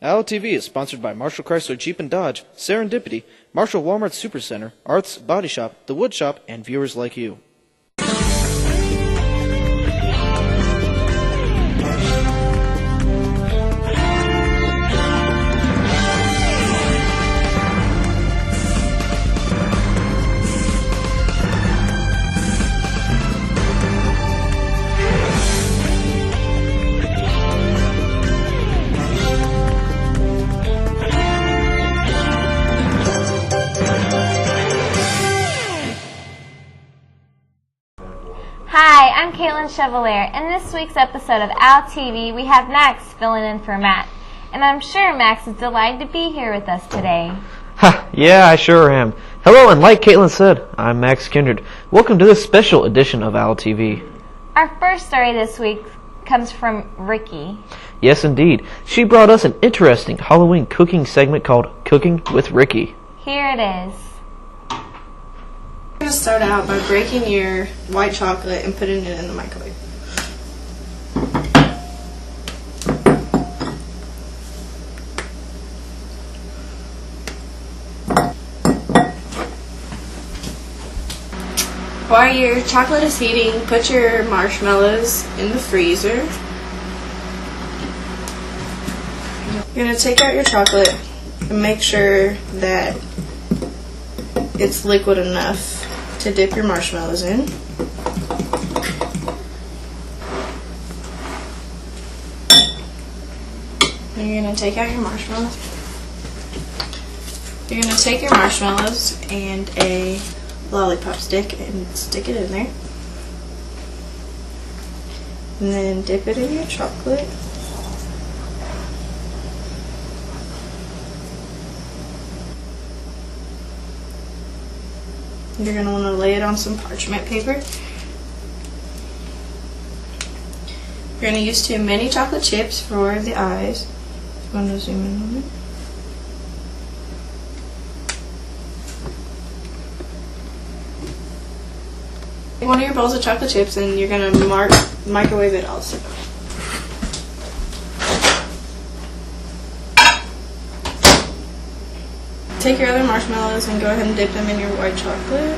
OWLTV is sponsored by Marshall Chrysler Jeep and Dodge, Serendipity, Marshall Walmart Supercenter, Arth's Body Shop, The Wood Shop, and viewers like you. Hi, I'm Caitlin Chevalier. In this week's episode of OWLTV, we have Max filling in for Matt. And I'm sure Max is delighted to be here with us today. Ha, yeah, I sure am. Hello, and like Caitlin said, I'm Max Kindred. Welcome to this special edition of OWLTV. Our first story this week comes from Ricky. Yes, indeed. She brought us an interesting Halloween cooking segment called Cooking with Ricky. Here it is. I'm going to start out by breaking your white chocolate and putting it in the microwave. While your chocolate is heating, put your marshmallows in the freezer. You're going to take out your chocolate and make sure that it's liquid enough to dip your marshmallows in. And you're going to take out your marshmallows. You're going to take your marshmallows and a lollipop stick and stick it in there. And then dip it in your chocolate. You're going to want to lay it on some parchment paper. You're going to use 2 mini chocolate chips for the eyes. I'm going to zoom in on it. One of your bowls of chocolate chips, and you're going to microwave it also. Take your other marshmallows and go ahead and dip them in your white chocolate.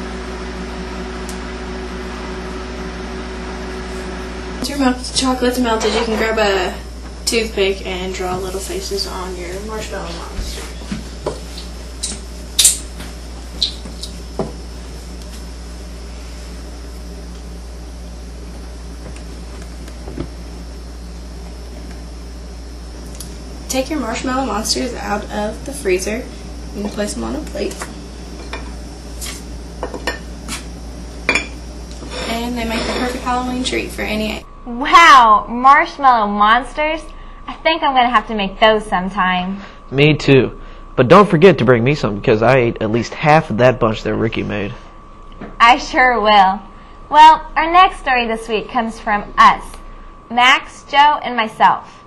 Once your chocolate's melted, you can grab a toothpick and draw little faces on your marshmallow monsters. Take your marshmallow monsters out of the freezer. You can place them on a plate. And they make the perfect Halloween treat for any. Wow, marshmallow monsters? I think I'm going to have to make those sometime. Me too. But don't forget to bring me some because I ate at least half of that bunch that Ricky made. I sure will. Well, our next story this week comes from us, Max, Joe, and myself.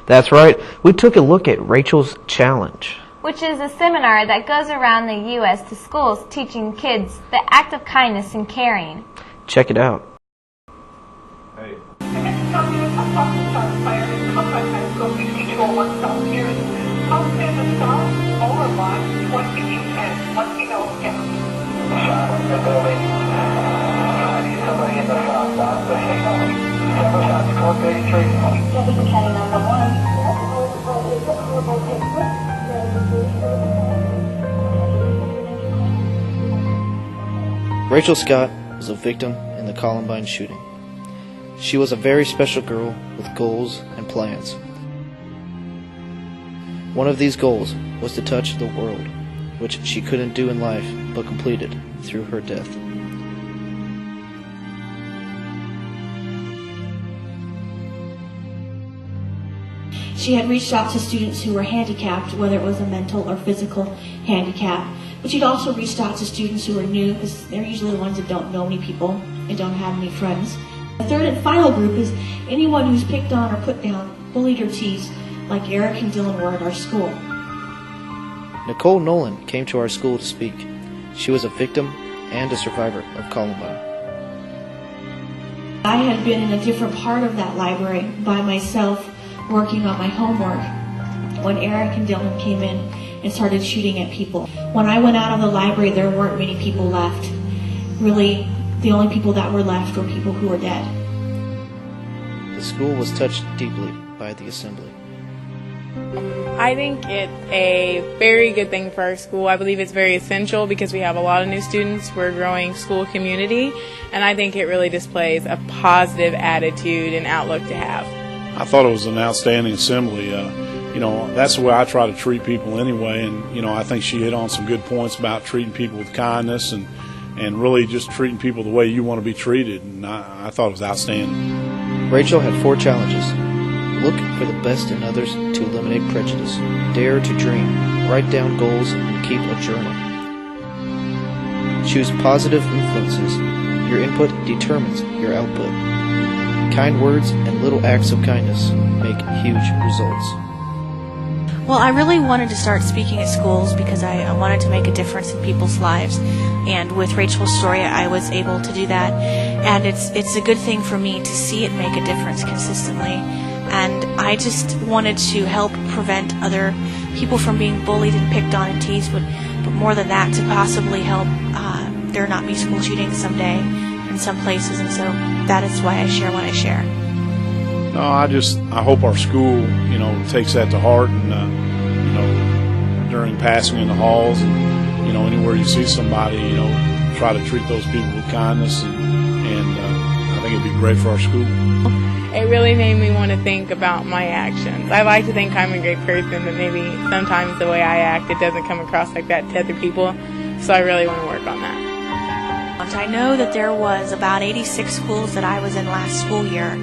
That's right. We took a look at Rachel's Challenge, which is a seminar that goes around the U.S. to schools teaching kids the act of kindness and caring. Check it out. Hey. Rachel Scott was a victim in the Columbine shooting. She was a very special girl with goals and plans. One of these goals was to touch the world, which she couldn't do in life but completed through her death. She had reached out to students who were handicapped, whether it was a mental or physical handicap. But she'd also reached out to students who were new, because they're usually the ones that don't know any people and don't have any friends. The third and final group is anyone who's picked on or put down, bullied or teased, like Eric and Dylan were at our school. Nicole Nolan came to our school to speak. She was a victim and a survivor of Columbine. I had been in a different part of that library by myself, working on my homework. when Eric and Dylan came in and started shooting at people. When I went out of the library, there weren't many people left. Really, the only people that were left were people who were dead. The school was touched deeply by the assembly. I think it's a very good thing for our school. I believe it's very essential because we have a lot of new students. We're a growing school community, and I think it really displays a positive attitude and outlook to have. I thought it was an outstanding assembly. That's the way I try to treat people anyway, and I think she hit on some good points about treating people with kindness and really just treating people the way you want to be treated, and I thought it was outstanding. Rachel had 4 challenges. Look for the best in others to eliminate prejudice. Dare to dream. Write down goals and keep a journal. Choose positive influences. Your input determines your output. Kind words and little acts of kindness make huge results. Well, I really wanted to start speaking at schools because I wanted to make a difference in people's lives. And with Rachel's story, I was able to do that. And it's a good thing for me to see it make a difference consistently. And I just wanted to help prevent other people from being bullied and picked on and teased, but more than that, to possibly help there not be school shootings someday in some places. And so that is why I share what I share. No, I hope our school, takes that to heart, and during passing in the halls, and anywhere you see somebody, try to treat those people with kindness, and I think it'd be great for our school. It really made me want to think about my actions. I like to think I'm a great person, but maybe sometimes the way I act, it doesn't come across like that to other people, so I really want to work on that. I know that there was about 86 schools that I was in last school year.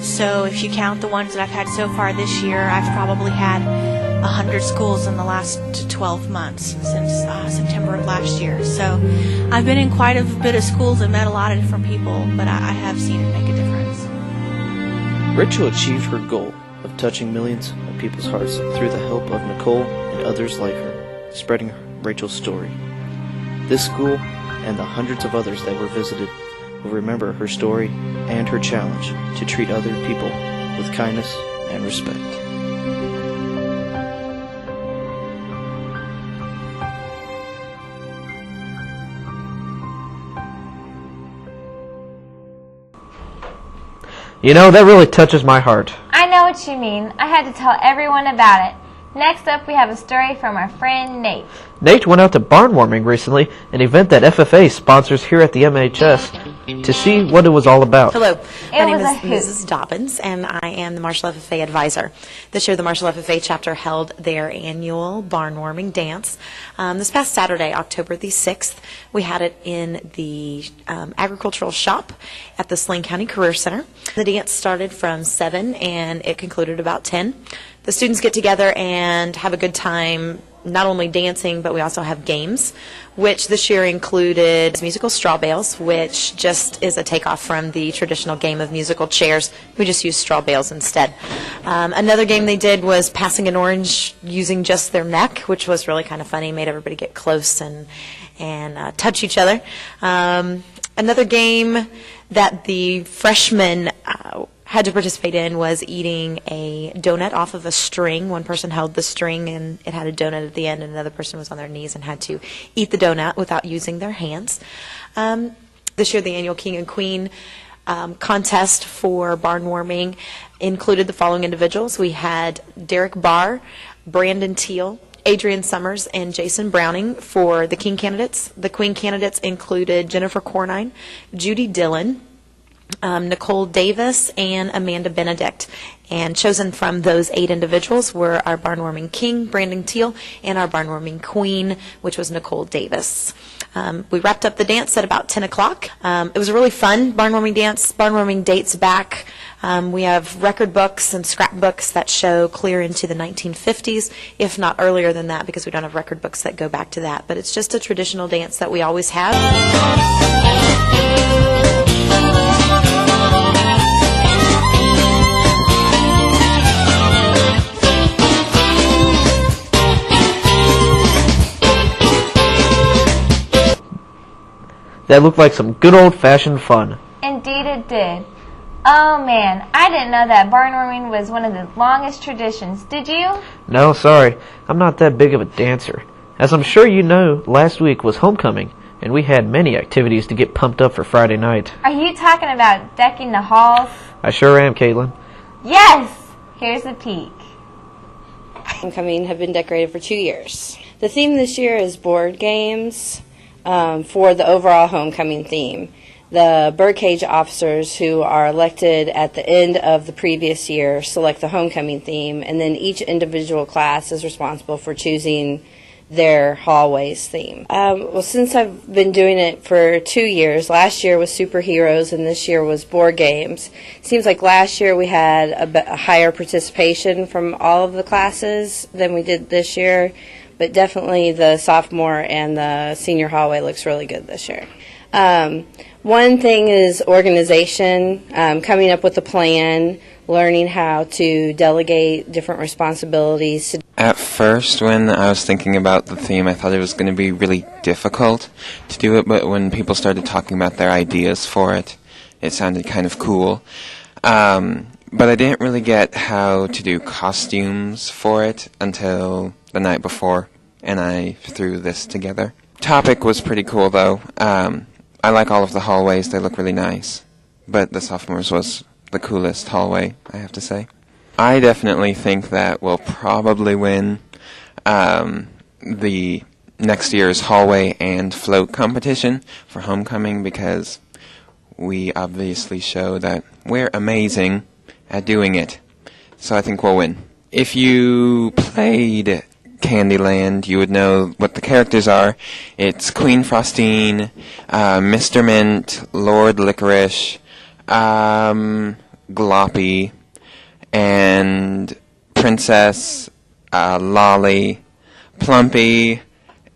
So if you count the ones that I've had so far this year, I've probably had 100 schools in the last 12 months since September of last year. So I've been in quite a bit of schools and met a lot of different people, but I have seen it make a difference. Rachel achieved her goal of touching millions of people's hearts through the help of Nicole and others like her, spreading Rachel's story. This school and the hundreds of others that were visited will remember her story and her challenge to treat other people with kindness and respect. That really touches my heart. I know what you mean. I had to tell everyone about it. Next up, we have a story from our friend Nate. Nate went out to barn warming recently, an event that FFA sponsors here at the MHS, to see what it was all about. Hello, my name was is Mrs. Dobbins, and I am the Marshall FFA advisor. This year, the Marshall FFA chapter held their annual barn warming dance. This past Saturday, October the 6th, we had it in the agricultural shop at the Sling County Career Center. The dance started from 7 and it concluded about 10. The students get together and have a good time, not only dancing, but we also have games, which this year included musical straw bales, which just is a takeoff from the traditional game of musical chairs. We just used straw bales instead. Another game they did was passing an orange using just their neck, which was really kind of funny, made everybody get close and touch each other. Another game that the freshmen had to participate in was eating a donut off of a string. One person held the string and it had a donut at the end, and another person was on their knees and had to eat the donut without using their hands. This year, the annual King and Queen contest for barn warming included the following individuals. We had Derek Barr, Brandon Teal, Adrian Summers, and Jason Browning for the King candidates. The Queen candidates included Jennifer Cornine, Judy Dillon, Nicole Davis, and Amanda Benedict. And chosen from those 8 individuals were our barn warming king, Brandon Teal, and our barn warming queen, which was Nicole Davis. We wrapped up the dance at about 10 o'clock. It was a really fun barn warming dance. Barn warming dates back. We have record books and scrapbooks that show clear into the 1950s, if not earlier than that, because we don't have record books that go back to that. But it's just a traditional dance that we always have. That looked like some good old-fashioned fun. Indeed it did. Oh man, I didn't know that barnwarming was one of the longest traditions. Did you? No, sorry. I'm not that big of a dancer. As I'm sure you know, last week was homecoming, and we had many activities to get pumped up for Friday night. Are you talking about decking the halls? I sure am, Caitlin. Yes! Here's a peek. Homecoming have been decorated for 2 years. The theme this year is board games for the overall homecoming theme. The birdcage officers who are elected at the end of the previous year select the homecoming theme, and then each individual class is responsible for choosing their hallways theme. Well, since I've been doing it for 2 years, last year was superheroes and this year was board games. It seems like last year we had a higher participation from all of the classes than we did this year, but definitely the sophomore and the senior hallway looks really good this year. One thing is organization, coming up with a plan, learning how to delegate different responsibilities. At first, when I was thinking about the theme, I thought it was going to be really difficult to do it, but when people started talking about their ideas for it, it sounded kind of cool. But I didn't really get how to do costumes for it until the night before, and I threw this together. Topic was pretty cool, though. I like all of the hallways. They look really nice. But the sophomores was the coolest hallway, I have to say. I definitely think that we'll probably win the next year's hallway and float competition for homecoming because we obviously show that we're amazing at doing it. So I think we'll win. If you played Candyland, you would know what the characters are. It's Queen Frostine, Mr. Mint, Lord Licorice, Gloppy, and Princess, Lolly, Plumpy,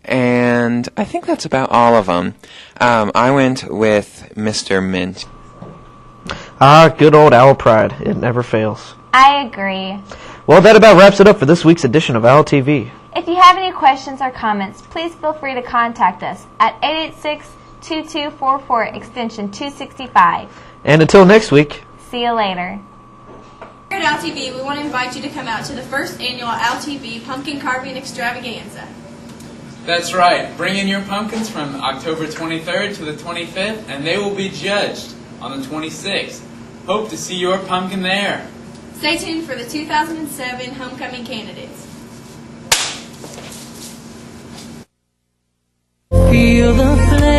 and I think that's about all of them. I went with Mr. Mint. Good old Owl Pride. It never fails. I agree. Well, that about wraps it up for this week's edition of OWLTV. If you have any questions or comments, please feel free to contact us at 886-2244 extension 265. And until next week, see you later. Here at OWLTV, we want to invite you to come out to the first annual OWLTV Pumpkin Carving Extravaganza. That's right. Bring in your pumpkins from October 23rd to the 25th, and they will be judged on the 26th. Hope to see your pumpkin there. Stay tuned for the 2007 Homecoming candidates. Feel the flame.